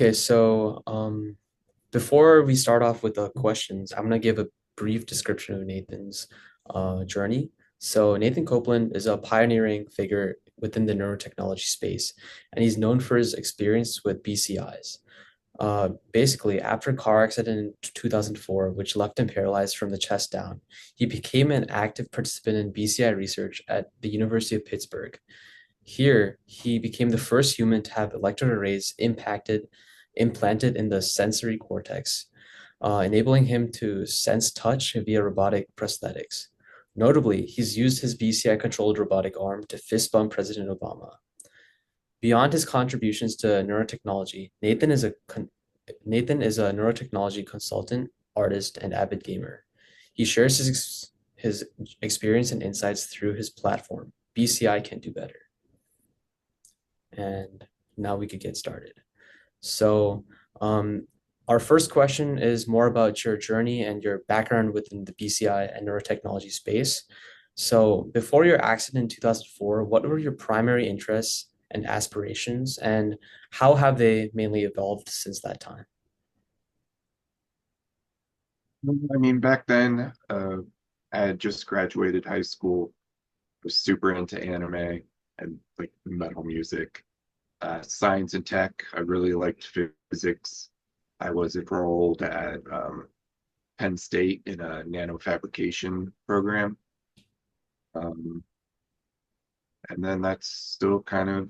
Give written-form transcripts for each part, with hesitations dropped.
Okay, so before we start off with the questions, I'm gonna give a brief description of Nathan's journey. So Nathan Copeland is a pioneering figure within the neurotechnology space, and he's known for his experience with BCIs. Basically, after a car accident in 2004, which left him paralyzed from the chest down, he became an active participant in BCI research at the University of Pittsburgh. Here, he became the first human to have electrode arrays implanted in the sensory cortex, enabling him to sense touch via robotic prosthetics. Notably, he's used his BCI-controlled robotic arm to fist bump President Obama. Beyond his contributions to neurotechnology, Nathan is a neurotechnology consultant, artist, and avid gamer. He shares his experience and insights through his platform, BCI Can Do Better. And now we could get started. So, our first question is more about your journey and your background within the BCI and neurotechnology space. So, before your accident in 2004, what were your primary interests and aspirations, and how have they mainly evolved since that time? I mean, back then, I had just graduated high school, was super into anime and like metal music, science and tech. I really liked physics. I was enrolled at Penn State in a nanofabrication program. Um, and then that's still kind of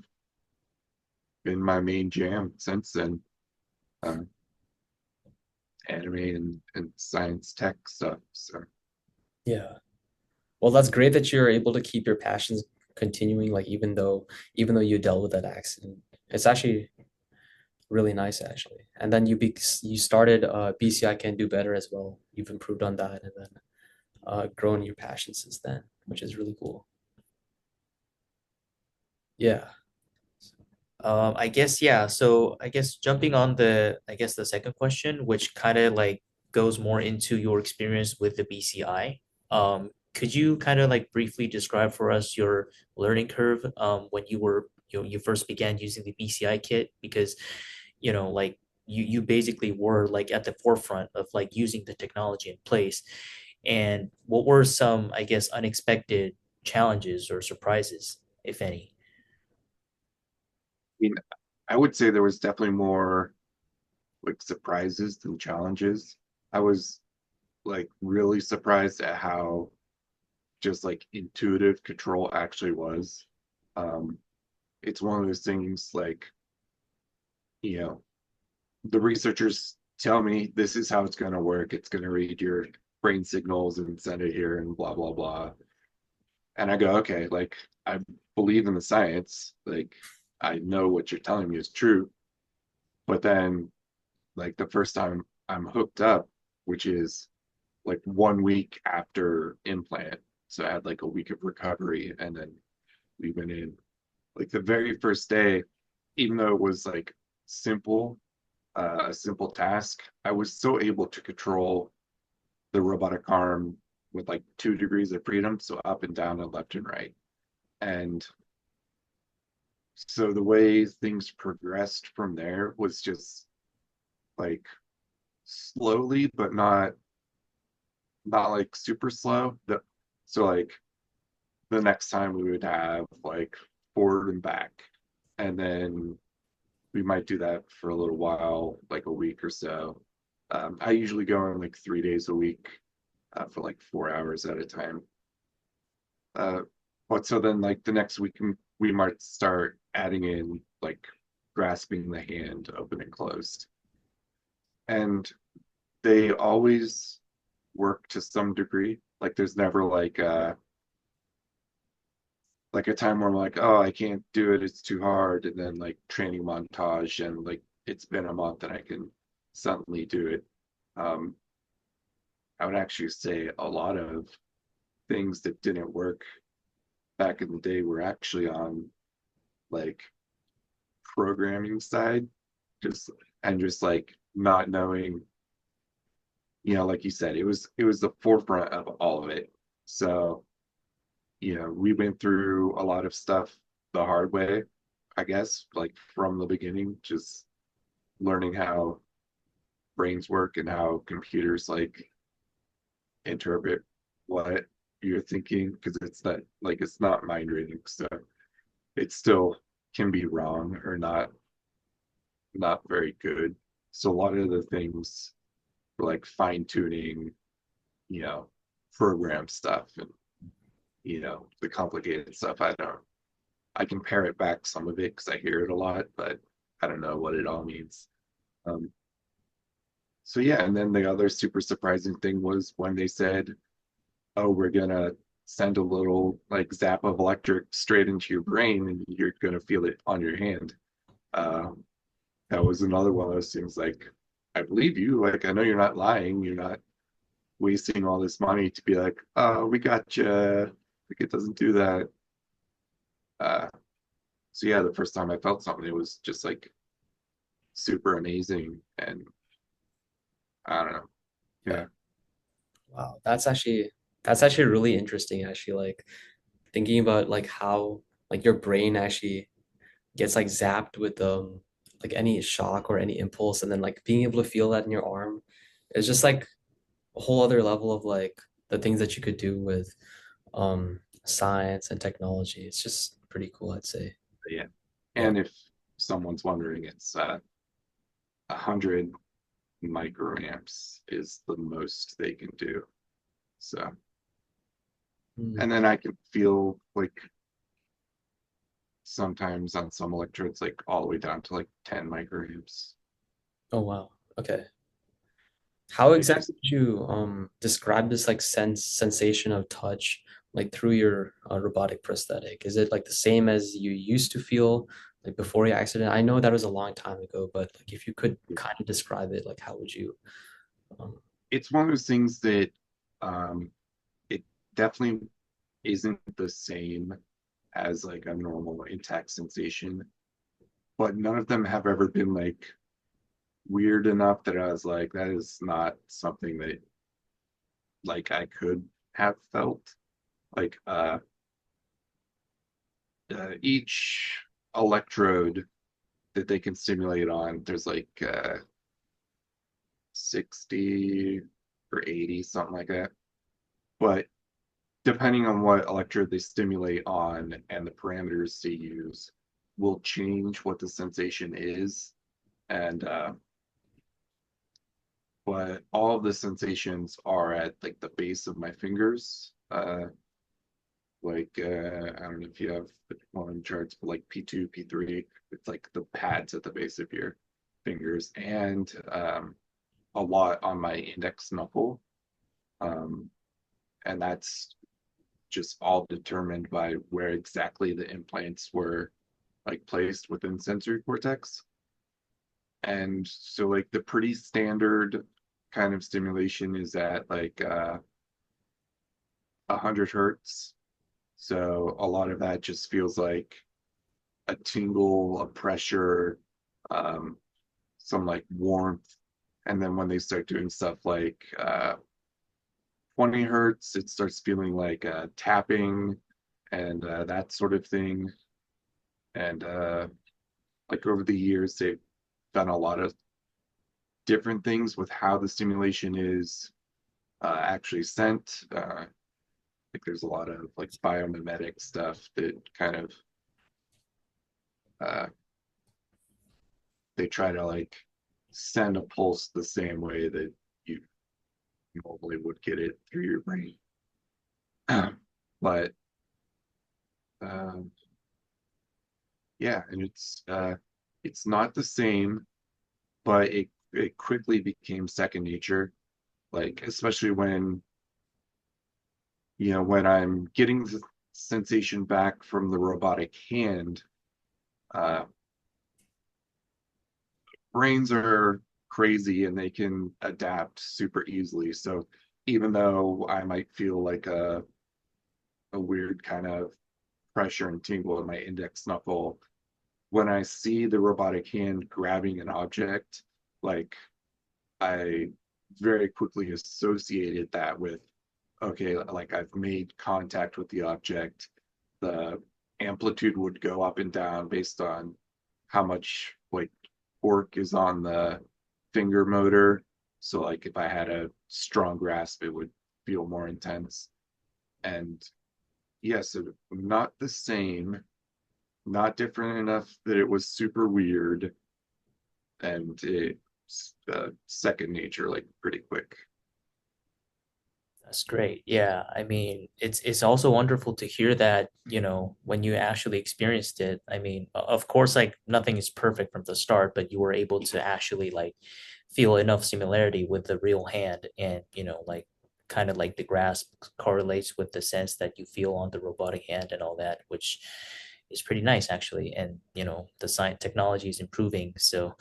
been my main jam since then, uh, anime and science tech stuff. So, Yeah. Well, that's great that you're able to keep your passions continuing, like even though you dealt with that accident. It's actually really nice actually. And then you started BCI Can Do Better as well. You've improved on that and then grown your passion since then, which is really cool. Yeah. I guess yeah. So I guess jumping on the second question, which kind of like goes more into your experience with the BCI. Could you kind of like briefly describe for us your learning curve when you first began using the BCI kit? Because like you basically were like at the forefront of like using the technology in place. And what were some, I guess, unexpected challenges or surprises, if any? I mean, I would say there was definitely more like surprises than challenges. I was like really surprised at how just like intuitive control actually was. Um, it's one of those things like, you know, the researchers tell me this is how it's going to work. It's going to read your brain signals and send it here and blah, blah, blah. And I go, okay, like I believe in the science. Like I know what you're telling me is true. But then, like the first time I'm hooked up, which is like 1 week after implant. So I had like a week of recovery and then we went in. Like the very first day, even though it was like simple, a simple task, I was still able to control the robotic arm with like 2 degrees of freedom, so up and down and left and right. And so the way things progressed from there was just like slowly, but not like super slow. So like the next time we would have like forward and back, and then we might do that for a little while, like a week or so. I usually go in like 3 days a week for like 4 hours at a time. Uh, but so then like the next week we might start adding in like grasping the hand open and closed. And they always work to some degree. Like there's never like a time where I'm like, oh, I can't do it, it's too hard, and then like training montage and like it's been a month and I can suddenly do it. Um, I would actually say a lot of things that didn't work back in the day were actually on like programming side, just and just like not knowing, like you said, it was the forefront of all of it. So, we went through a lot of stuff the hard way, I guess, like from the beginning, just learning how brains work and how computers like interpret what you're thinking, because it's not like it's not mind reading, so it still can be wrong or not very good. So a lot of the things like fine tuning, you know, program stuff and the complicated stuff. I can parrot back some of it because I hear it a lot, but I don't know what it all means. Um, so yeah, and then the other super surprising thing was when they said, "Oh, we're gonna send a little like zap of electric straight into your brain, and you're gonna feel it on your hand." Um, that was another one of those things. Like, I believe you. Like, I know you're not lying. You're not wasting all this money to be like, "Oh, we got you." Like, it doesn't do that. Uh, so yeah, the first time I felt something, it was just like super amazing, and I don't know. Yeah. Yeah, Wow, that's actually really interesting actually, like thinking about like how like your brain actually gets like zapped with like any shock or any impulse, and then like being able to feel that in your arm is just like a whole other level of like the things that you could do with science and technology. It's just pretty cool, I'd say. but yeah. Yeah. And if someone's wondering, it's 100 microamps is the most they can do. So, Hmm. and then I can feel like sometimes on some electrodes, like all the way down to like 10 microamps. Oh wow. Okay. How It just, exactly would you describe this like sensation of touch like through your robotic prosthetic? Is it like the same as you used to feel like before your accident? I know that was a long time ago, but like if you could kind of describe it, like how would you um it's one of those things that um, it definitely isn't the same as like a normal intact sensation, but none of them have ever been like weird enough that I was like, that is not something that like I could have felt. Like each electrode that they can stimulate on, there's like 60 or 80, something like that. But depending on what electrode they stimulate on and the parameters they use, will change what the sensation is. And but all of the sensations are at like the base of my fingers. I don't know if you have one of the charts, but like P2, P3, it's like the pads at the base of your fingers, and a lot on my index knuckle. Um, and that's just all determined by where exactly the implants were like placed within sensory cortex. And so like the pretty standard kind of stimulation is at like 100 hertz. So a lot of that just feels like a tingle, a pressure, um, some like warmth. And then when they start doing stuff like 20 hertz, it starts feeling like tapping and that sort of thing. And like over the years, they've done a lot of different things with how the stimulation is actually sent. Like there's a lot of like biomimetic stuff that kind of uh, they try to like send a pulse the same way that you normally would get it through your brain. But um, yeah, and it's not the same, but it quickly became second nature. Like especially when when I'm getting the sensation back from the robotic hand, uh, brains are crazy and they can adapt super easily. So even though I might feel like a weird kind of pressure and tingle in my index knuckle, when I see the robotic hand grabbing an object, like I very quickly associated that with, okay, like I've made contact with the object. The amplitude would go up and down based on how much like torque is on the finger motor. So like if I had a strong grasp, it would feel more intense. And yes, not the same, not different enough that it was super weird, and it's second nature, like pretty quick. That's great. Yeah, I mean, it's also wonderful to hear that, when you actually experienced it. I mean, of course, like nothing is perfect from the start, but you were able to actually like feel enough similarity with the real hand and, like kind of like the grasp correlates with the sense that you feel on the robotic hand and all that, which is pretty nice actually. And, the science technology is improving, so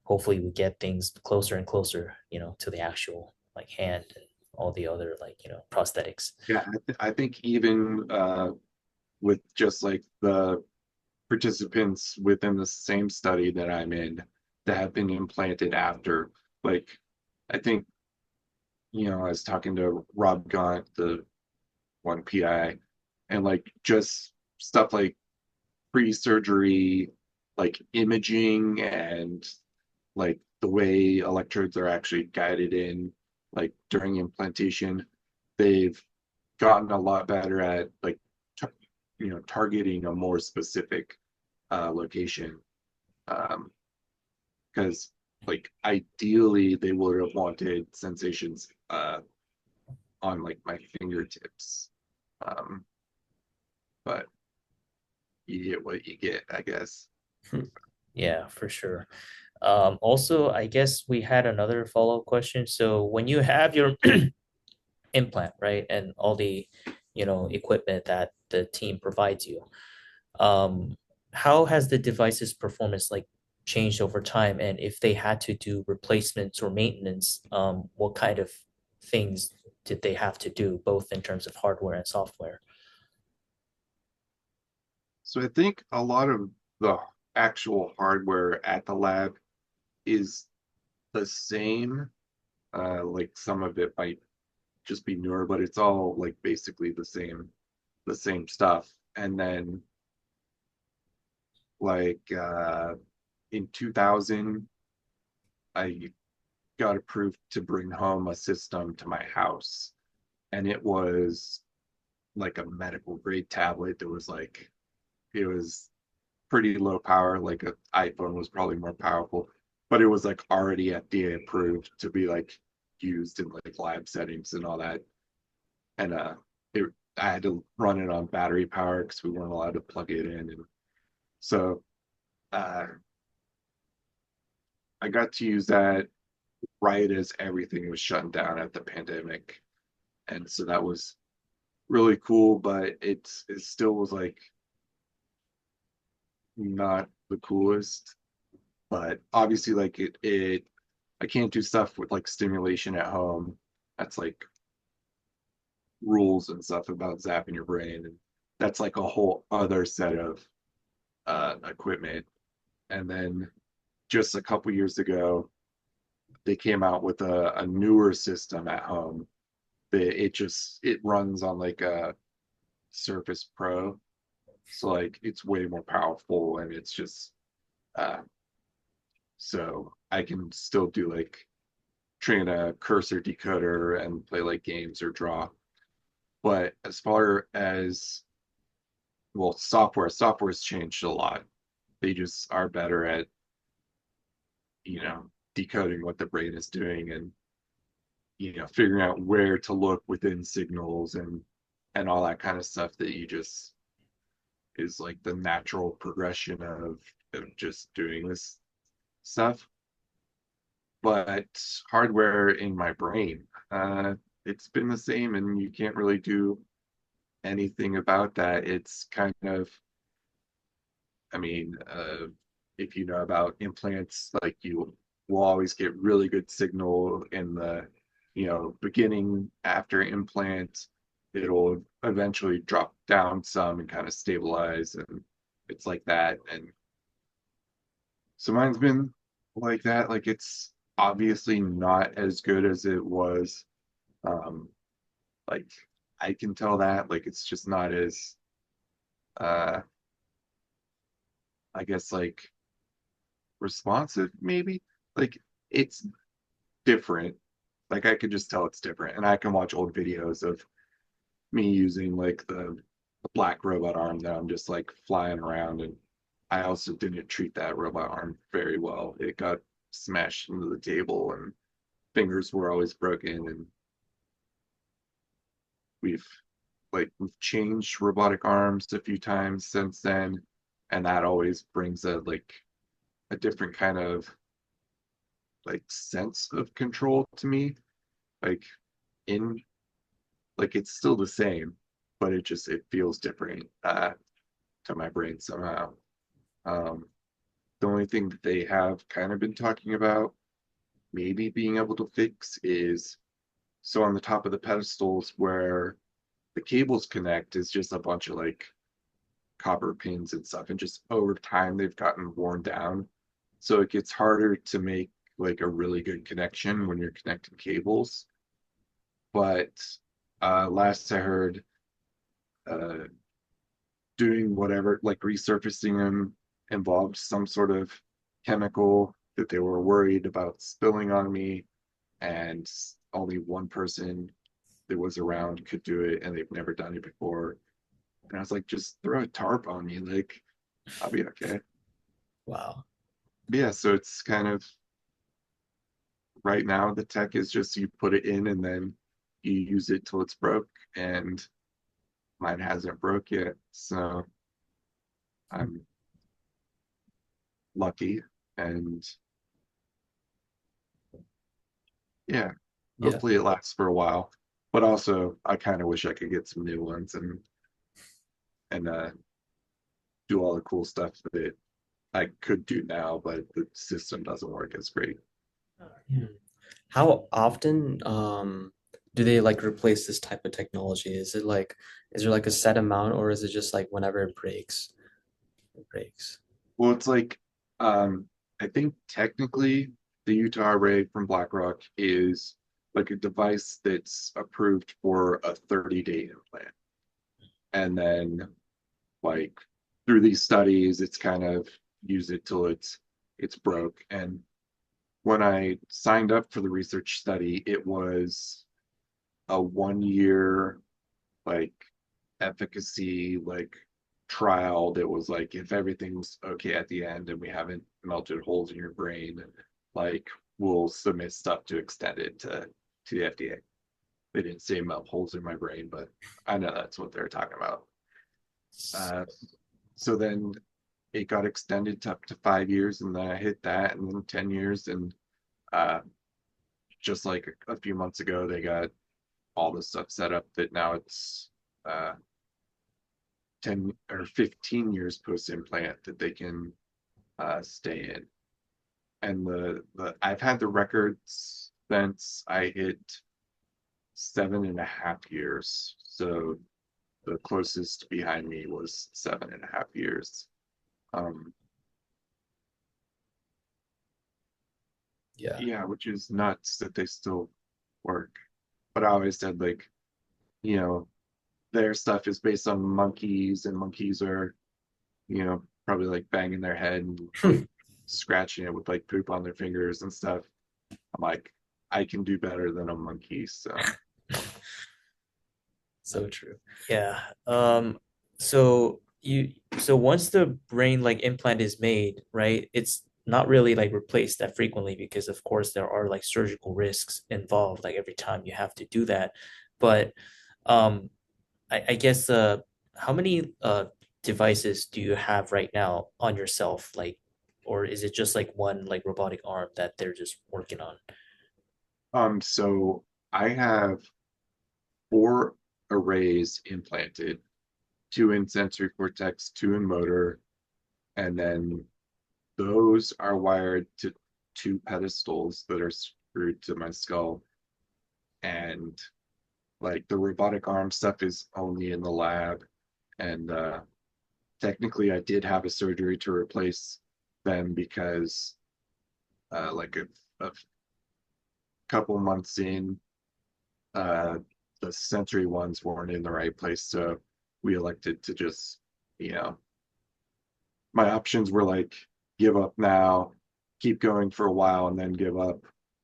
hopefully we get things closer and closer, to the actual like hand and all the other like prosthetics. Yeah, I think even with just like the participants within the same study that I'm in that have been implanted after, like, I think, I was talking to Rob Gaunt, the one PI, and like just stuff like pre-surgery, like imaging and like the way electrodes are actually guided in, like during implantation, they've gotten a lot better at like targeting a more specific location. Because like ideally they would have wanted sensations on like my fingertips. Um, but you get what you get, I guess. Yeah, for sure. Also, I guess we had another follow-up question. So when you have your implant, right, and all the, equipment that the team provides you, um, how has the device's performance like changed over time? And if they had to do replacements or maintenance, what kind of things did they have to do, both in terms of hardware and software? So I think a lot of the actual hardware at the lab is the same. Like some of it might just be newer, but it's all like basically the same stuff. And then like in 2000, I got approved to bring home a system to my house, and it was like a medical grade tablet that was like it was pretty low power, like an iPhone was probably more powerful, but it was like already FDA approved to be like used in like lab settings and all that. And it I had to run it on battery power because we weren't allowed to plug it in. And so uh, I got to use that right as everything was shutting down at the pandemic. And so that was really cool, but it still was like not the coolest. But obviously like it I can't do stuff with like stimulation at home. That's like rules and stuff about zapping your brain, and that's like a whole other set of equipment. And then just a couple years ago, they came out with a newer system at home. It runs on like a Surface Pro, so like it's way more powerful, and it's just uh, so I can still do like train a cursor decoder and play like games or draw. But as far as well, software's changed a lot. They just are better at, you know, decoding what the brain is doing, and, figuring out where to look within signals and all that kind of stuff that you just is like the natural progression of just doing this stuff. But hardware in my brain, it's been the same, and you can't really do anything about that. It's kind of, I mean, if you know about implants, like you will always get really good signal in the, beginning after implant. It'll eventually drop down some and kind of stabilize, and it's like that. And so mine's been like that. Like it's obviously not as good as it was. Um, like I can tell that. Like it's just not as uh I guess like responsive, maybe. Like it's different. Like I could just tell it's different. And I can watch old videos of me using like the black robot arm that I'm just like flying around. And I also didn't treat that robot arm very well. It got smashed into the table and fingers were always broken. And we've we've changed robotic arms a few times since then. And that always brings a different kind of sense of control to me. Like in it's still the same, but it feels different to my brain somehow. Um, the only thing that they have kind of been talking about maybe being able to fix is so on the top of the pedestals where the cables connect is just a bunch of copper pins and stuff, and just over time they've gotten worn down, so it gets harder to make a really good connection when you're connecting cables. But last I heard, uh, doing whatever, resurfacing them involved some sort of chemical that they were worried about spilling on me, and only one person that was around could do it, and they've never done it before. And I was like, just throw a tarp on me, I'll be okay. Wow. But yeah, so it's kind of right now the tech is just you put it in and then you use it till it's broke, and mine hasn't broke yet, so I'm lucky. And yeah, Yeah. hopefully it lasts for a while. But also, I kind of wish I could get some new ones and do all the cool stuff that I could do now, but the system doesn't work as great. Hmm. How often do they like replace this type of technology? Is there like a set amount, or is it just like whenever it breaks, it breaks? Well, it's I think technically the Utah Array from BlackRock is like a device that's approved for a 30-day implant. And then like through these studies, it's kind of use it till it's broke. And when I signed up for the research study, it was a 1 year like efficacy trial that was like if everything's okay at the end and we haven't melted holes in your brain, like we'll submit stuff to extend it to the FDA. They didn't say melt holes in my brain, but I know that's what they're talking about. Uh, so then it got extended to up to 5 years, and then I hit that, and then 10 years, and uh, just like a few months ago, they got all the stuff set up that now it's uh, 10 or 15 years post implant that they can stay in. And the I've had the records since I hit 7.5 years. So the closest behind me was 7.5 years. Um, Yeah. yeah, which is nuts that they still work. But I always said you know, their stuff is based on monkeys, and monkeys are, probably banging their head and scratching it with poop on their fingers and stuff. I'm like, I can do better than a monkey. So So true. Yeah. So once the brain like implant is made, right? It's not really like replaced that frequently because of course there are like surgical risks involved, like every time you have to do that. But um I guess how many devices do you have right now on yourself? Like, or is it just like one like robotic arm that they're just working on? so I have 4 arrays implanted, two in sensory cortex, two in motor, and then those are wired to two pedestals that are screwed to my skull. And the robotic arm stuff is only in the lab. And technically, I did have a surgery to replace them because, a couple months in, uh, the sensory ones weren't in the right place. So we elected to just, you know, my options were give up now keep going for a while and then give up,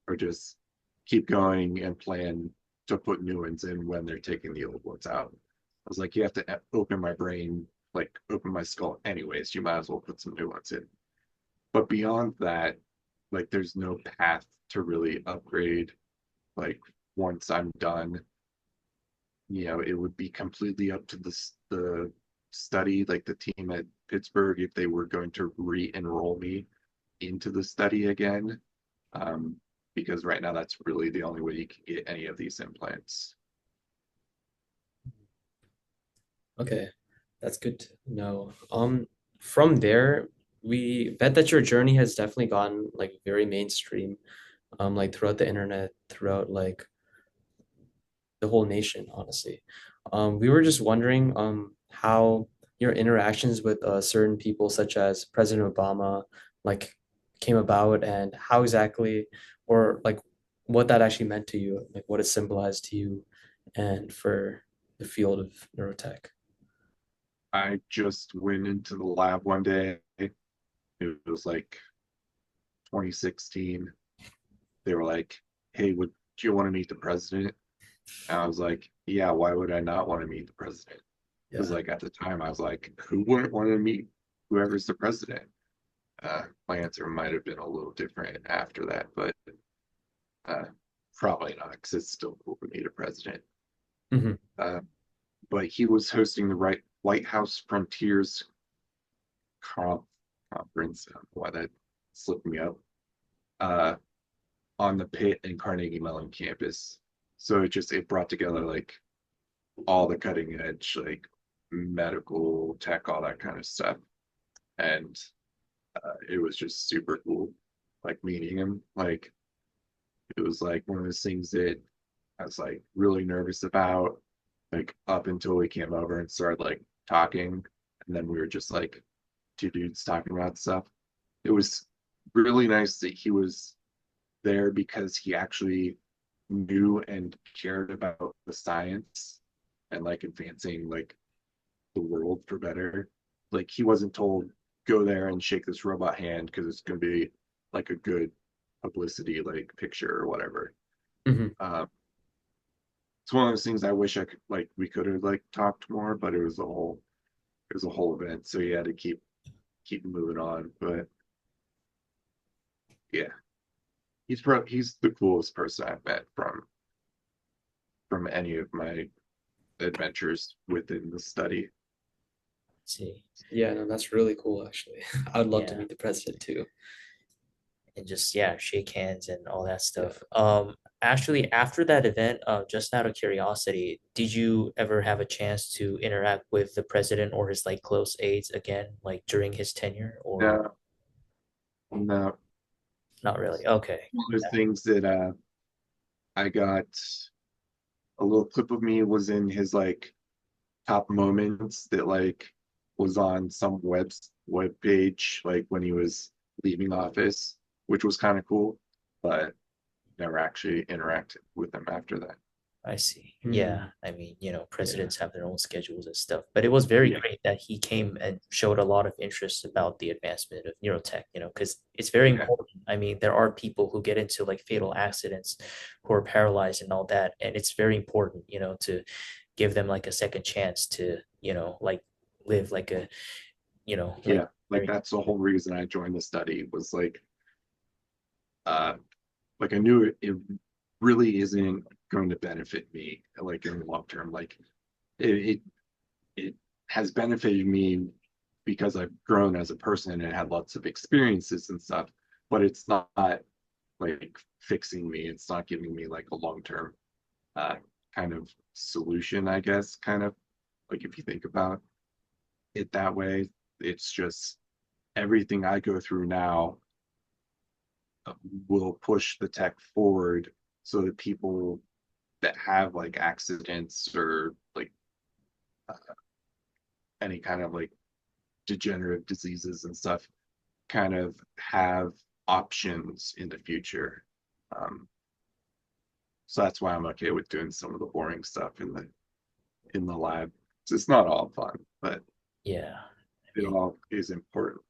or just keep going and plan to put new ones in when they're taking the old ones out. I was like, you have to open my brain, like open my skull anyways. You might as well put some new ones in. But beyond that, like there's no path to really upgrade. Like once I'm done, it would be completely up to the study, like the team at Pittsburgh, if they were going to re-enroll me into the study again. Because right now that's really the only way you can get any of these implants. Okay, that's good to know. From there, we bet that your journey has definitely gone like very mainstream, like throughout the internet, throughout like the whole nation, honestly. We were just wondering, how your interactions with certain people, such as President Obama, like came about, and how exactly, or like what that actually meant to you, like what it symbolized to you, and for the field of neurotech. I just went into the lab one day. It was like 2016. They were like, "Hey, do you want to meet the president?" And I was like, "Yeah, why would I not want to meet the president?" Because Yeah. like at the time, I was like, "Who wouldn't want to meet whoever's the president?" My answer might have been a little different after that, but uh, probably not, because it's still cool to meet a president. Hmm. Uh, but he was hosting the White House Frontiers conference. I don't know why that slipped me up. Uh, on the Pitt and Carnegie Mellon campus. So it brought together like all the cutting edge, like medical tech, all that kind of stuff. And it was just super cool, like meeting him. Like it was like one of those things that I was like really nervous about, like up until we came over and started like talking. And then we were just like two dudes talking about stuff. It was really nice that he was there because he actually knew and cared about the science and like advancing like the world for better. Like he wasn't told go there and shake this robot hand because it's going to be like a good publicity like picture or whatever. Hmm. Um, it's one of those things I wish I could like we could have like talked more, but it was a whole event, so you had to keep moving on. But yeah, he's the coolest person I've met from any of my adventures within the study. See. Yeah, no, that's really cool, actually. I would love to Yeah. meet the president too. And just yeah, shake hands and all that Yeah. stuff. Actually, after that event, just out of curiosity, did you ever have a chance to interact with the president or his like close aides again, like during his tenure, or No, no, not really? Okay. one of the things that I got a little clip of me was in his like top moments that like was on some web page like when he was leaving office, which was kind of cool, but never actually interacted with him after that. I see. Yeah. Hmm. I mean, Yeah. presidents have their own schedules and stuff, but it was very Yeah, great that he came and showed a lot of interest about the advancement of neurotech, because it's very yeah, important. I mean, there are people who get into like fatal accidents who are paralyzed and all that, and it's very important, to give them like a second chance to, like live like yeah. Like very, that's the whole reason I joined the study was uh like I knew it really isn't going to benefit me like in the long term. Like it, it it has benefited me because I've grown as a person and had lots of experiences and stuff, but it's not like fixing me. It's not giving me like a long-term uh, kind of solution, I guess, kind of like if you think about it that way, it's just everything I go through now uh, will push the tech forward so that people that have like accidents or like uh, any kind of like degenerative diseases and stuff kind of have options in the future. Um, so that's why I'm okay with doing some of the boring stuff in the lab. It's not all fun, but yeah. it Yeah. all is important.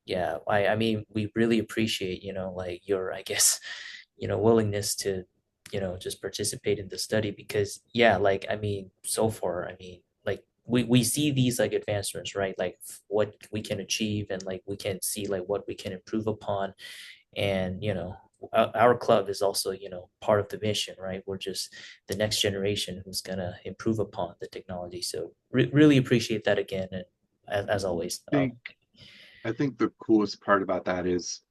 Yeah, I mean, we really appreciate, like your, I guess, willingness to, just participate in the study because yeah, like I mean, so far, I mean, like we see these like advancements, right? Like what we can achieve and like we can see like what we can improve upon. And, our club is also, part of the mission, right? We're just the next generation who's gonna improve upon the technology. So really appreciate that again. And as always, think I think the coolest part about that is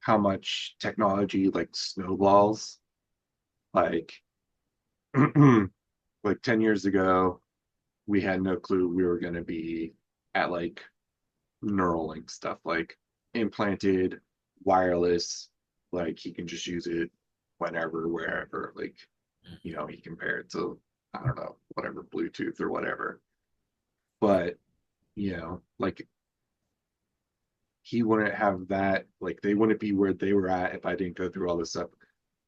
how much technology like snowballs. Like like 10 years ago, we had no clue we were going to be at like Neuralink stuff, like implanted, wireless, like he can just use it whenever, wherever. Like, he compared it to, I don't know, whatever, Bluetooth or whatever. But, like he wouldn't have that, like they wouldn't be where they were at if I didn't go through all the stuff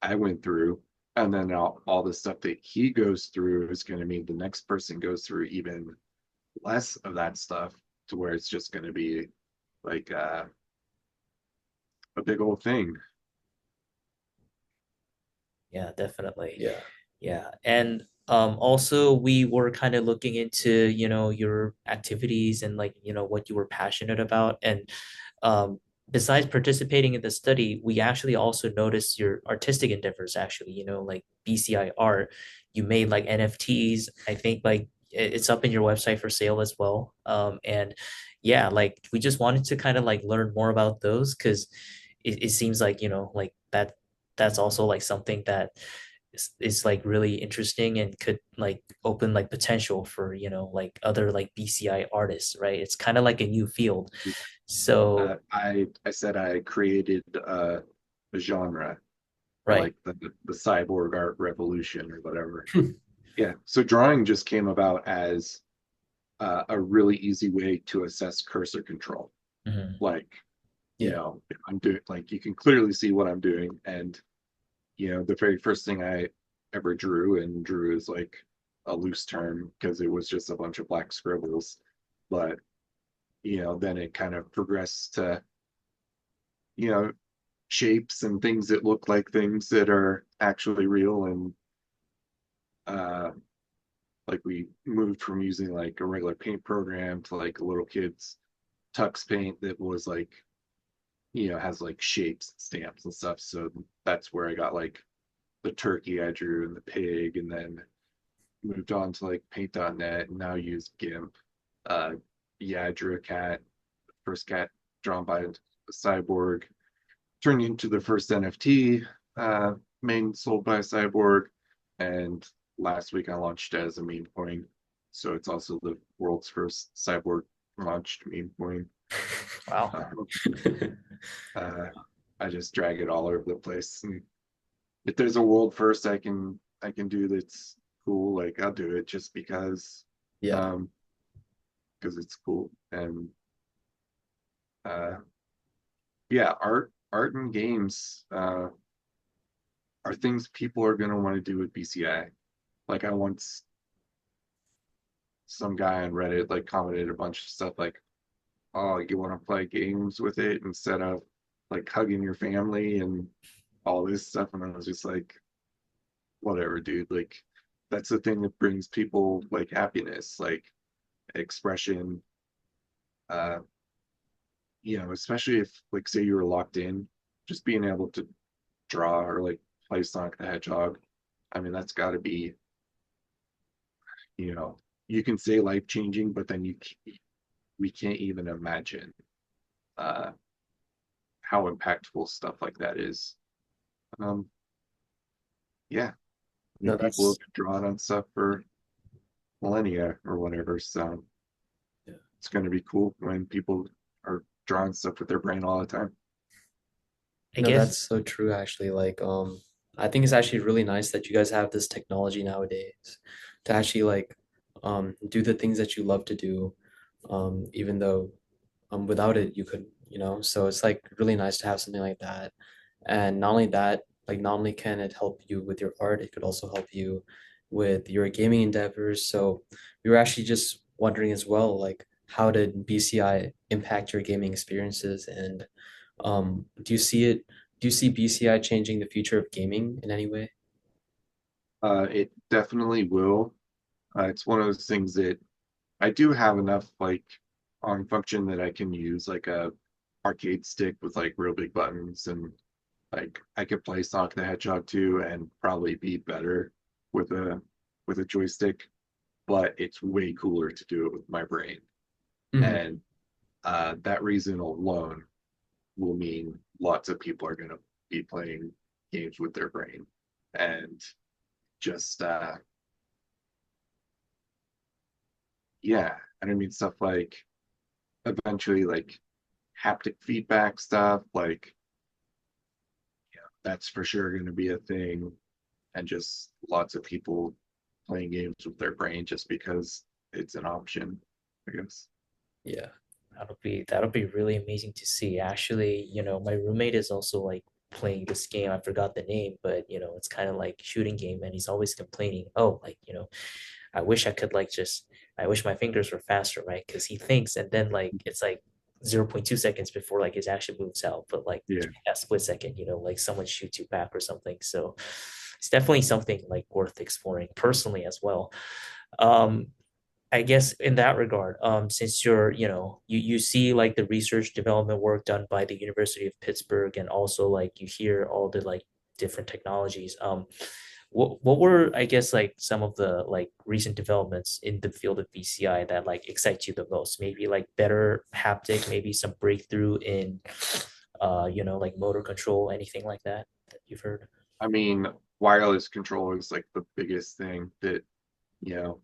I went through. And then all the stuff that he goes through is going to mean the next person goes through even less of that stuff to where it's just going to be like a big old thing. yeah, definitely. Yeah. Yeah. And also we were kind of looking into, your activities and like, what you were passionate about. And um besides participating in the study, we actually also noticed your artistic endeavors actually, like BCI art. You made like NFTs. I think like it's up in your website for sale as well. And yeah, like we just wanted to kind of like learn more about those because it seems like, like that's also like something that is like really interesting and could like open like potential for like other like BCI artists, right? It's kind of like a new field. So I said I created a genre for right. like the cyborg art revolution or whatever. Yeah. So drawing just came about as a really easy way to assess cursor control. Mhm. Like, Yeah. if I'm doing, like, you can clearly see what I'm doing. And, the very first thing I ever drew, and drew is like a loose term because it was just a bunch of black scribbles. But, then it kind of progressed to, you know, shapes and things that look like things that are actually real. And uh, like we moved from using like a regular paint program to like a little kid's tux paint that was like, has like shapes and stamps and stuff. So that's where I got like the turkey I drew and the pig, and then moved on to like paint.net and now use GIMP. Uh, yeah, I drew a cat, first cat drawn by a cyborg, turned into the first NFT, main sold by a cyborg. And last week I launched it as a meme coin. So it's also the world's first cyborg launched meme coin. Wow. Um, uh, I just drag it all over the place. And if there's a world first I can do that's cool, like I'll do it just Yeah. um because it's cool. And uh yeah, art and games are things people are going to want to do with BCI. Like I once, some guy on Reddit like commented a bunch of stuff like, oh, you want to play games with it instead of like hugging your family and all this stuff. And I was just like, whatever, dude. Like that's the thing that brings people like happiness, like expression. Uh, especially if like say you were locked in, just being able to draw or like play Sonic the Hedgehog. I mean, that's got to be, you know, you can say life changing, but then we can't even imagine uh, how impactful stuff like that is. Um, yeah, I mean, No, people have that's been drawing on stuff for millennia or whatever, so yeah. it's going to be cool when people are drawing stuff with their brain all the time. I No, guess that's so true actually. Like, I think it's actually really nice that you guys have this technology nowadays to actually like do the things that you love to do. Even though without it you couldn't, So it's like really nice to have something like that. And not only that, like not only can it help you with your art, it could also help you with your gaming endeavors. So we were actually just wondering as well, like how did BCI impact your gaming experiences? And do you see it? Do you see BCI changing the future of gaming in any way? It definitely will. It's one of those things that I do have enough like on function that I can use like a arcade stick with like real big buttons, and like I could play Sonic the Hedgehog 2 and probably be better with a joystick, but it's way cooler to do it with my brain. Hmm. And that reason alone will mean lots of people are going to be playing games with their brain. And just yeah, and I mean stuff like eventually like haptic feedback stuff, like that's for sure going to be a thing. And just lots of people playing games with their brain just because it's an option, I guess. Yeah. That'll be really amazing to see. Actually, my roommate is also like playing this game. I forgot the name, but it's kind of like shooting game, and he's always complaining, oh, like, I wish I could like just I wish my fingers were faster, right? Because he thinks and then like it's like 0.2 seconds before like his action moves out, but like Yeah. that split second, like someone shoots you back or something. So it's definitely something like worth exploring personally as well. Um, I guess in that regard, since you see like the research development work done by the University of Pittsburgh, and also like you hear all the like different technologies. What were, I guess, like some of the like recent developments in the field of BCI that like excite you the most? Maybe like better haptic, maybe some breakthrough in like motor control, anything like that you've heard? I mean, wireless control is like the biggest thing that, you know,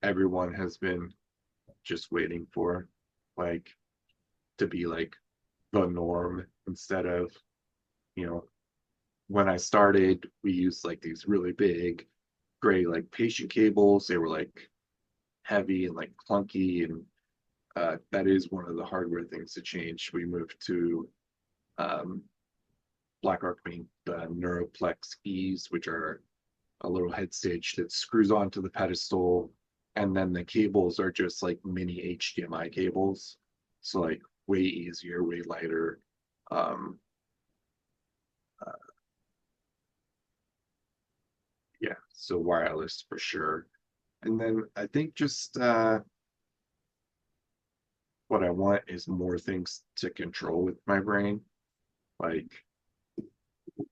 everyone has been just waiting for, like to be like the norm instead of, you know, when I started, we used like these really big gray like patient cables. They were like heavy and like clunky, and that is one of the hardware things to change. We moved to um, BlackArc being the Neuroplex E's, which are a little head stage that screws onto the pedestal, and then the cables are just like mini HDMI cables, so like way easier, way lighter. Um, uh, yeah, so wireless for sure. And then I think just what I want is more things to control with my brain. Like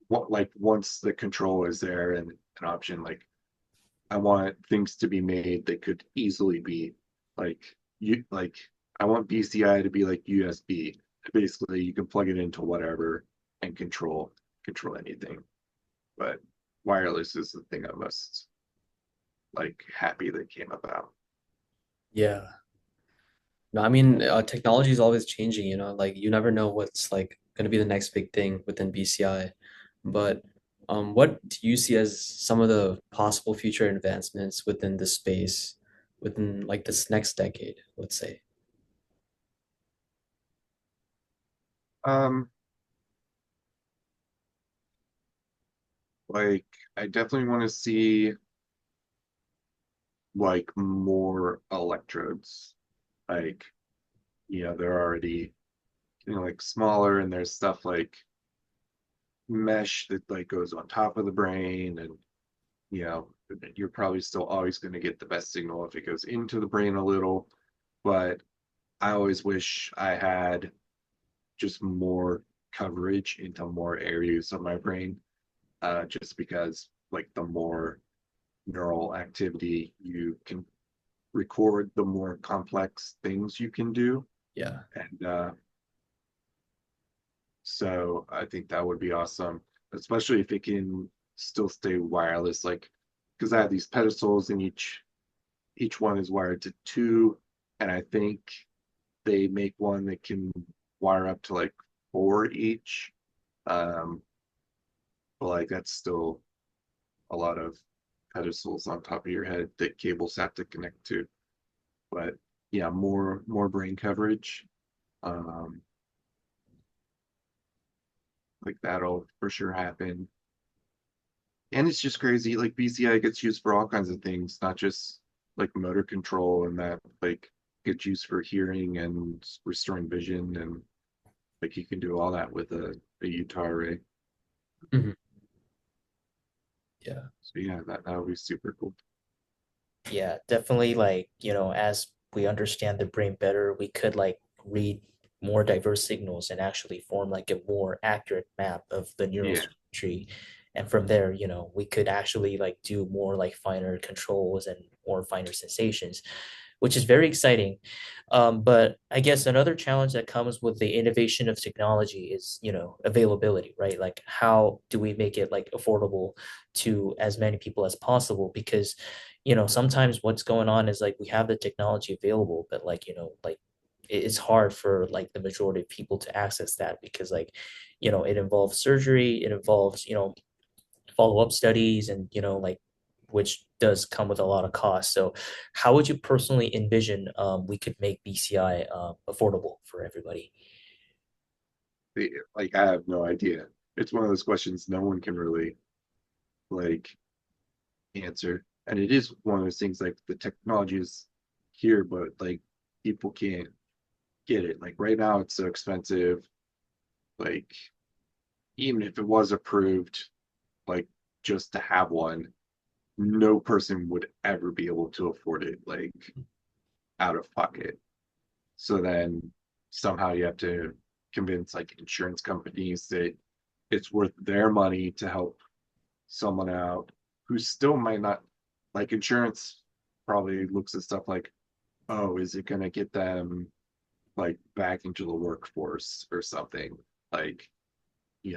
what like once the control is there and an option, like I want things to be made that could easily be like you like I want BCI to be like USB. Basically, you can plug it into whatever and control anything. But wireless is the thing I'm most like happy that came about. Yeah. No, I mean, technology is always changing, like you never know what's like going to be the next big thing within BCI. But what do you see as some of the possible future advancements within the space within like this next decade, let's say? Um, like I definitely want to see like more electrodes. Like, they're already like smaller, and there's stuff like mesh that like goes on top of the brain, and you know you're probably still always going to get the best signal if it goes into the brain a little, but I always wish I had just more coverage into more areas of my brain, just because like the more neural activity you can record, the more complex things you can do. Yeah. And so I think that would be awesome, especially if it can still stay wireless. Like, because I have these pedestals, and each one is wired to two, and I think they make one that can wire up to like four each. Um, but like that's still a lot of pedestals on top of your head that cables have to connect to. But yeah, more brain coverage. Um, like that'll for sure happen. And it's just crazy. Like BCI gets used for all kinds of things, not just like motor control and that. Like gets used for hearing and restoring vision, and like you can do all that with a Utah array. Mhm. Yeah. So yeah, that would be super cool. Yeah, definitely like, as we understand the brain better, we could like read more diverse signals and actually form like a more accurate map of the neural Yeah. circuitry. And from there, we could actually like do more like finer controls and more finer sensations, which is very exciting. But I guess another challenge that comes with the innovation of technology is, availability, right? Like how do we make it like affordable to as many people as possible? Because sometimes what's going on is like we have the technology available, but like, like it's hard for like the majority of people to access that because like, it involves surgery, it involves, follow-up studies and, like which does come with a lot of cost. So how would you personally envision we could make BCI affordable for everybody? Like I have no idea. It's one of those questions no one can really like answer. And it is one of those things like the technology is here, but like people can't get it. Like right now it's so expensive. Like even if it was approved, like just to have one, no person would ever be able to afford it, like out of pocket. So then somehow you have to convince like insurance companies that it's worth their money to help someone out who still might not like insurance probably looks at stuff like, oh, is it going to get them like back into the workforce or something? Like,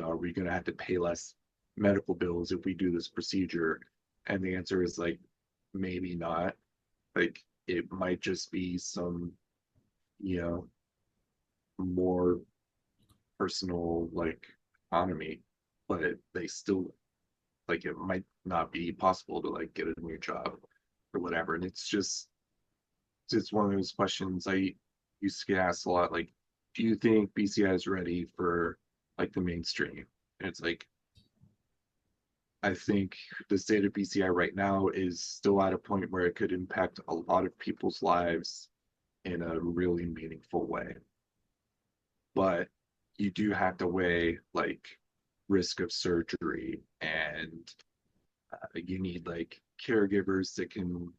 are we going to have to pay less medical bills if we do this procedure? And the answer is like, maybe not. Like, it might just be some, you know, more personal like autonomy, but they still like it might not be possible to like get a new job or whatever. And it's one of those questions I used to get asked a lot. Like, do you think BCI is ready for like the mainstream? And it's like I think the state of BCI right now is still at a point where it could impact a lot of people's lives in a really meaningful way. But you do have to weigh like risk of surgery and you need like caregivers that can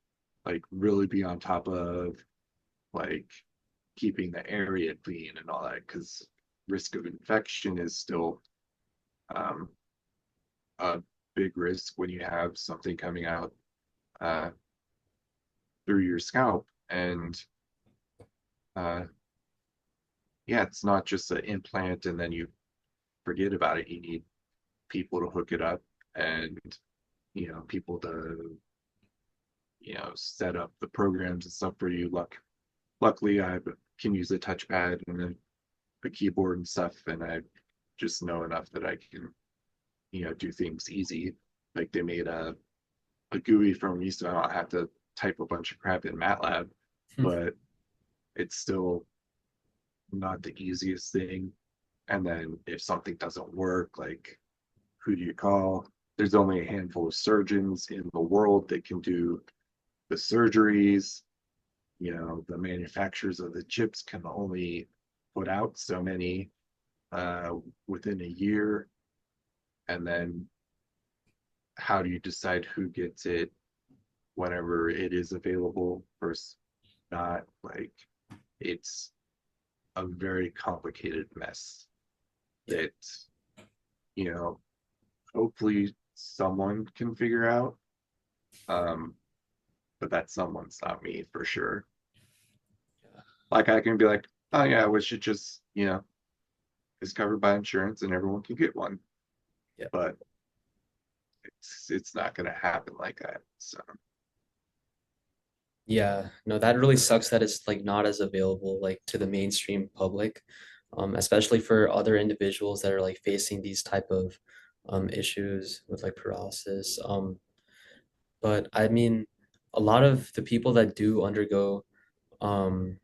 like really be on top of like keeping the area clean and all that because risk of infection is still um, a big risk when you have something coming out uh, through your scalp and uh, yeah, it's not just an implant and then you forget about it. You need people to hook it up and people to set up the programs and stuff for you. Luckily I can use a touchpad and a keyboard and stuff, and I just know enough that I can do things easy. Like they made a GUI for me, so I don't have to type a bunch of crap in MATLAB, Hmm. but it's still not the easiest thing. And then if something doesn't work, like who do you call? There's only a handful of surgeons in the world that can do the surgeries. The manufacturers of the chips can only put out so many within a year. And then how do you decide who gets it whenever it is available versus not? Like it's a very complicated mess Yeah. that, you know, hopefully someone can figure out. Um, but that someone's not me for sure. Like I can be like, oh yeah, we should just, is covered by insurance and everyone can get one. Yeah. But it's not gonna happen like that. So Yeah, no, that really sucks that it's like not as available like to the mainstream public, especially for other individuals that are like facing these type of issues with like paralysis. But I mean, a lot of the people that do undergo um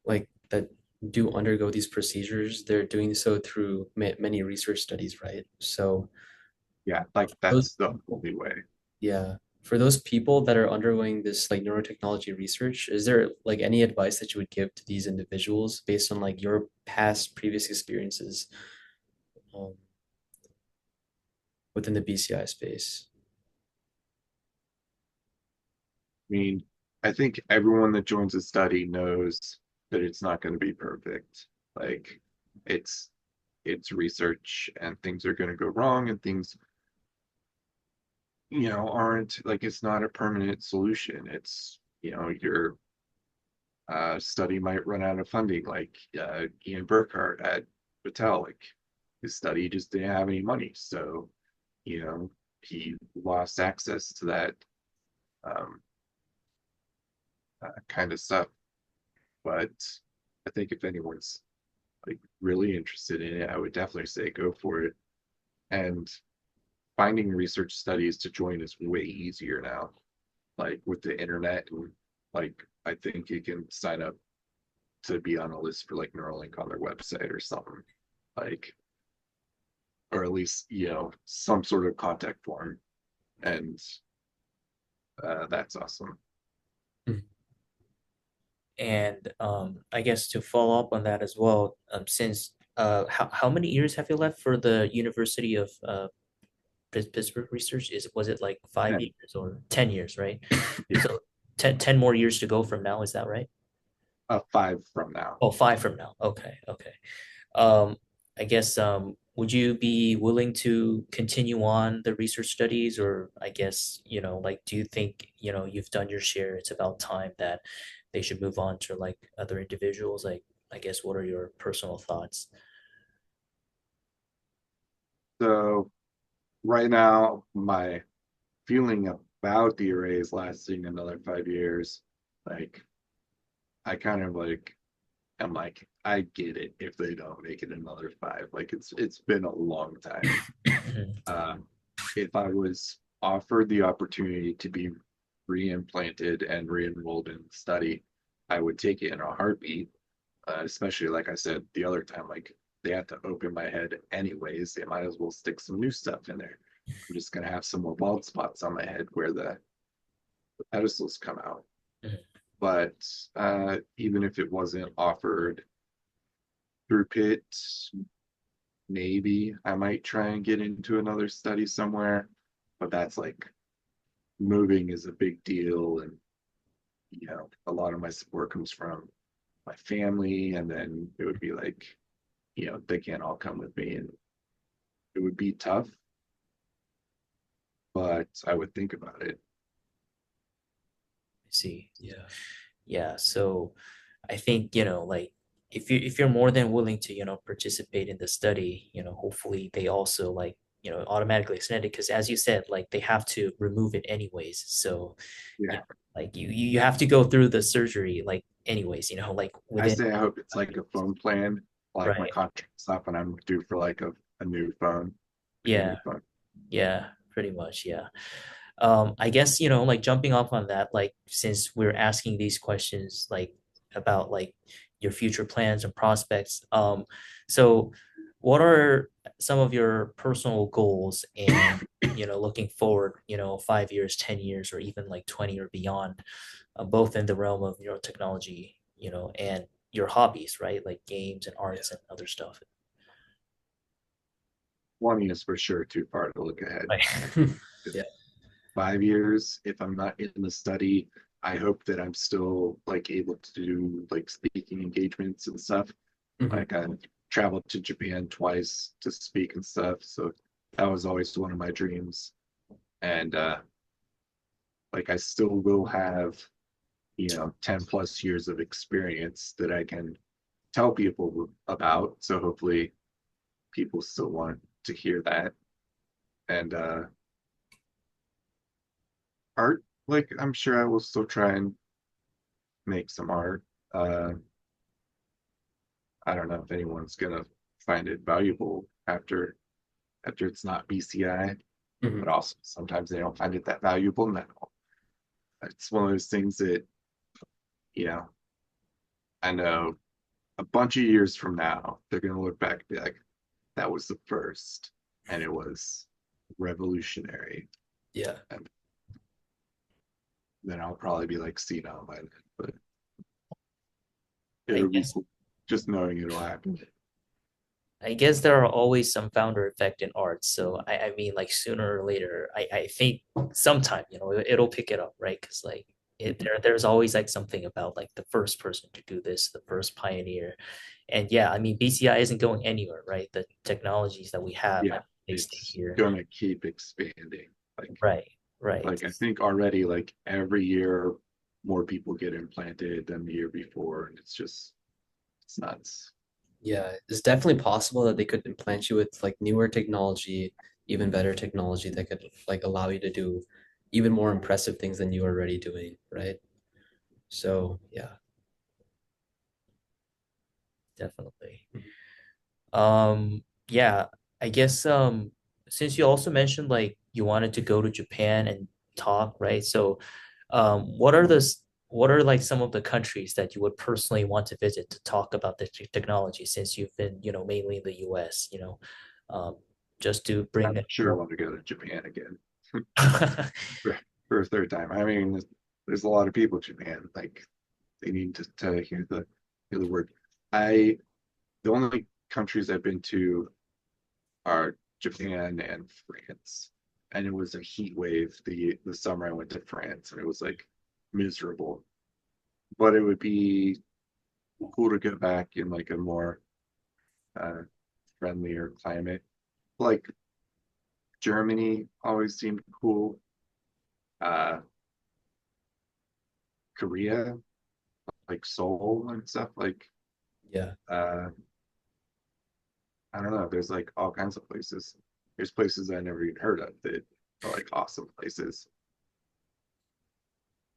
like that do undergo these procedures, they're doing so through ma many research studies, right? So yeah, like those that's the people, only way. yeah. For those people that are undergoing this like neurotechnology research, is there like any advice that you would give to these individuals based on like your past previous experiences um, within the BCI space? I mean, I think everyone that joins a study knows that it's not going to be perfect. Like it's it's research and things are going to go wrong and things, aren't like it's not a permanent solution. It's, your study might run out of funding, like Ian Burkhart at Battelle. Like his study just didn't have any money, so you know he lost access to that um, kind of stuff. But I think if anyone's like really interested in it, I would definitely say go for it. And finding research studies to join is way easier now. Like with the internet, and like I think you can sign up to be on a list for like Neuralink on their website or something. Like, or at least, some sort of contact form. And that's awesome. Mhm. And I guess to follow up on that as well, since how many years have you left for the University of Pittsburgh research? Was it like 5 years or 10 years, right? Yeah, So 10 more years to go from now, is that right? five from now. Oh, five from now. Okay, okay. Um, I guess would you be willing to continue on the research studies, or I guess, like do you think, you've done your share, it's about time that they should move on to like other individuals? Like, I guess what are your personal thoughts? So right now, my feeling about the arrays lasting another 5 years, like I kind of like I'm like, I get it if they don't make it another five. Like it's been a long time. Mhm. Uh, if I was offered the opportunity to be re-implanted and re-enrolled in the study, I would take it in a heartbeat. Especially like I said the other time, like they have to open my head anyways. They might as well stick some new stuff in there. I'm just gonna have some more bald spots on my head where the pedestals come out. But even if it wasn't offered through Pitt, maybe I might try and get into another study somewhere. But that's like moving is a big deal. And, a lot of my support comes from my family. And then it would be like, they can't all come with me. And it would be tough, but I would think about it. I see. Yeah. Yeah, so I think, like if you're more than willing to, participate in the study, hopefully they also like, automatically extend it, because as you said, like they have to remove it anyways. So, Yeah. like you have to go through the surgery like anyways, like I within say I hope it's 5 like a years. phone plan, like my Right. contract's up and I'm due for like a new phone, like a Yeah, new phone. yeah, pretty much, yeah. I guess, like jumping off on that, like since we're asking these questions like about like your future plans and prospects, so what are some of your personal goals and looking forward, 5 years, 10 years, or even like 20 or beyond, both in the realm of neurotechnology, and your hobbies, right? Like games and Yeah. arts and other stuff. 20 is for sure too far to look ahead. Right. Yeah. 5 years, if I'm not in the study, I hope that I'm still like able to do like speaking engagements and stuff. Mhm. Like I traveled to Japan twice to speak and stuff. So that was always one of my dreams. And like I still will have, 10 plus years of experience that I can tell people about. So hopefully people still want to hear that. And art, like I'm sure I will still try and make some art. I don't know if anyone's gonna find it valuable after it's not BCI, but Mhm. also sometimes they don't find it that valuable now. It's one of those things that, you know, I know a bunch of years from now, they're gonna look back and be like, that was the first, and it was revolutionary. Yeah. And then I'll probably be like senile by then. But I it'll be guess cool just knowing it'll happen. I guess there are always some founder effect in art. So I mean, like sooner or later, I think sometime, it'll pick it up, right? Because like there's always like something about like the first person to do this, the first pioneer. And yeah, I mean, BCI isn't going anywhere, right? The technologies that we have, Yeah, they stay it's here. gonna keep expanding. Right, right. Like I think already like every year more people get implanted than the year before, and it's nuts. Yeah, it's definitely possible that they could implant you with like newer technology, even better technology that could like allow you to do even more impressive things than you are already doing, right? So yeah. Definitely. Yeah, I guess since you also mentioned like you wanted to go to Japan and talk, right? So what are like some of the countries that you would personally want to visit to talk about the technology since you've been, mainly in the US, um, just to I bring it sure more. want to go to Japan again for, for a third time. I mean, there's a lot of people in Japan. Like they need to hear the word. I the only countries I've been to are Japan and France. And it was a heat wave the summer I went to France, and it was like miserable. But it would be cool to go back in like a more uh, friendlier climate. Like Germany always seemed cool. Uh, Korea, like Seoul and stuff. Like Yeah. uh, I don't know. There's like all kinds of places. There's places I never even heard of that are like awesome places.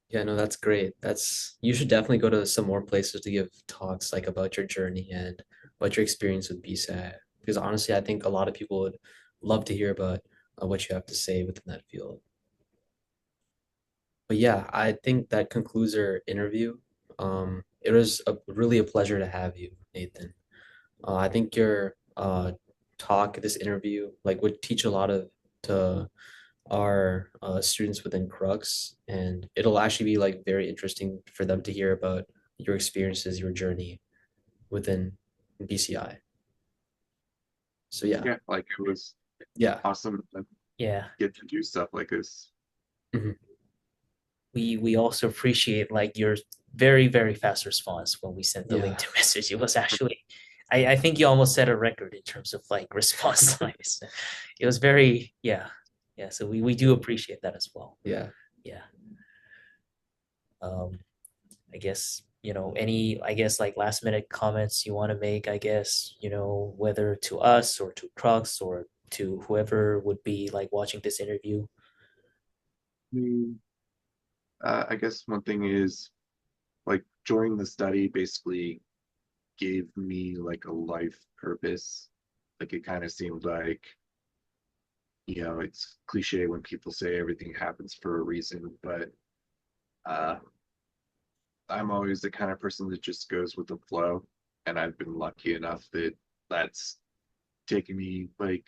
Yeah, no, that's great. That's you should definitely go to some more places to give talks like about your journey and about your experience with BSAT. Because honestly, I think a lot of people would love to hear about what you have to say within that field. But yeah, I think that concludes our interview. It was really a pleasure to have you, Nathan. I think your talk, this interview, like would teach a lot of to our students within CruX, and it'll actually be like very interesting for them to hear about your experiences, your journey within BCI. So yeah, Yeah, like it was yeah. awesome to Yeah. get to do stuff like this. Mhm. We also appreciate like your very, very fast response when we sent the link Yeah, to message. It was actually I think you almost set a record in terms of like response times. It was very, yeah. Yeah. So we do appreciate that as well. yeah. Yeah. Um, I guess, any, I guess like last minute comments you want to make, I guess, whether to us or to Crux or to whoever would be like watching this interview. Mm, I guess one thing is like joining the study basically gave me like a life purpose. Like it kind of seemed like, it's cliche when people say everything happens for a reason, but uh, I'm always the kind of person that just goes with the flow. And I've been lucky enough that that's taken me like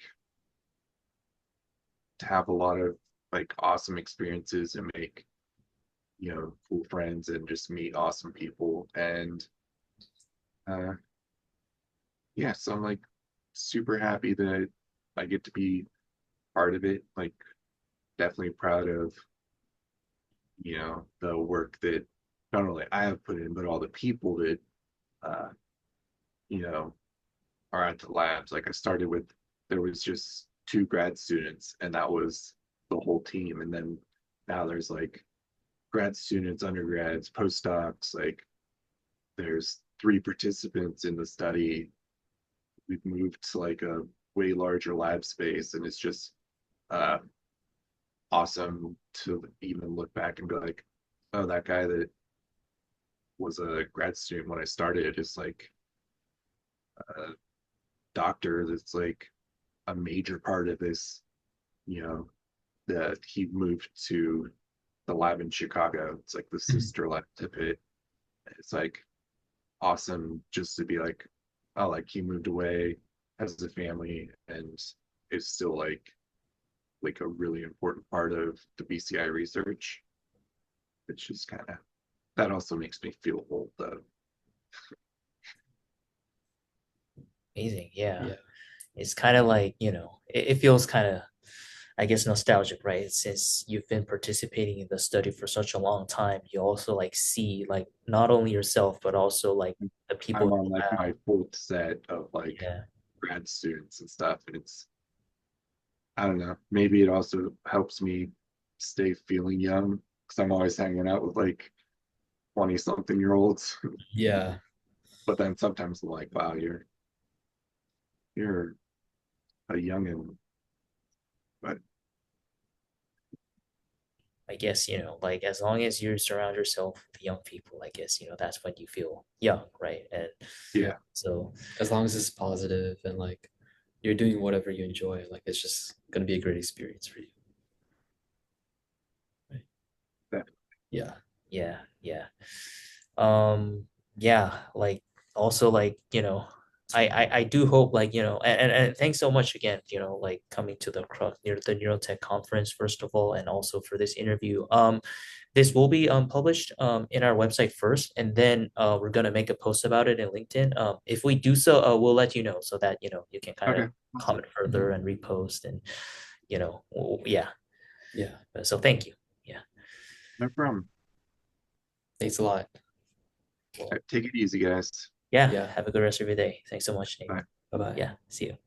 to have a lot of like awesome experiences and make, cool friends and just meet awesome people. And uh, yeah, so I'm like super happy that I get to be part of it. Like definitely proud of, the work that not only I have put in, but all the people that uh, you know, are at the labs. Like I started with there was just two grad students and that was the whole team. And then now there's like grad students, undergrads, postdocs, like there's three participants in the study. We've moved to like a way larger lab space and it's just uh awesome to even look back and be like, oh, that guy that was a grad student when I started is like a doctor that's like a major part of this, you know, that he moved to the lab in Chicago. It's like the Mhm. sister lab to Pitt. It's like awesome just to be like, oh, like he moved away, has a family, and is still like a really important part of the BCI research. It's just kind of, that also makes me feel old though. Amazing. Yeah. Yeah. It's kind of like, it feels kind of, I guess, nostalgic, right? Since you've been participating in the study for such a long time, you also like see like not only yourself, but also like the people I'm in on the like lab. my fourth set of like Yeah. grad students and stuff, and it's, I don't know, maybe it also helps me stay feeling young because I'm always hanging out with like 20 something year olds. Yeah. But then sometimes I'm like, wow, you're a youngin, but I guess, like as long as you surround yourself with young people, I guess, that's when you feel young, right? And yeah, so, As long as it's positive and like you're doing whatever you enjoy, like it's just gonna be a great experience for you. Right? that, Yeah. yeah, yeah. Um, yeah, like also like, I do hope like, and thanks so much again, like coming to the CruX near the Neurotech conference, first of all, and also for this interview. This will be published in our website first, and then we're gonna make a post about it in LinkedIn. If we do so, we'll let you know so that you can kind of okay, awesome. comment further and repost and yeah. Yeah. So thank you. Yeah. No problem. Thanks a lot. All Well, right, take it easy, guys. Yeah. yeah. Have a good rest of your day. Thanks so much, Nate. Bye. Bye bye. Yeah. See you.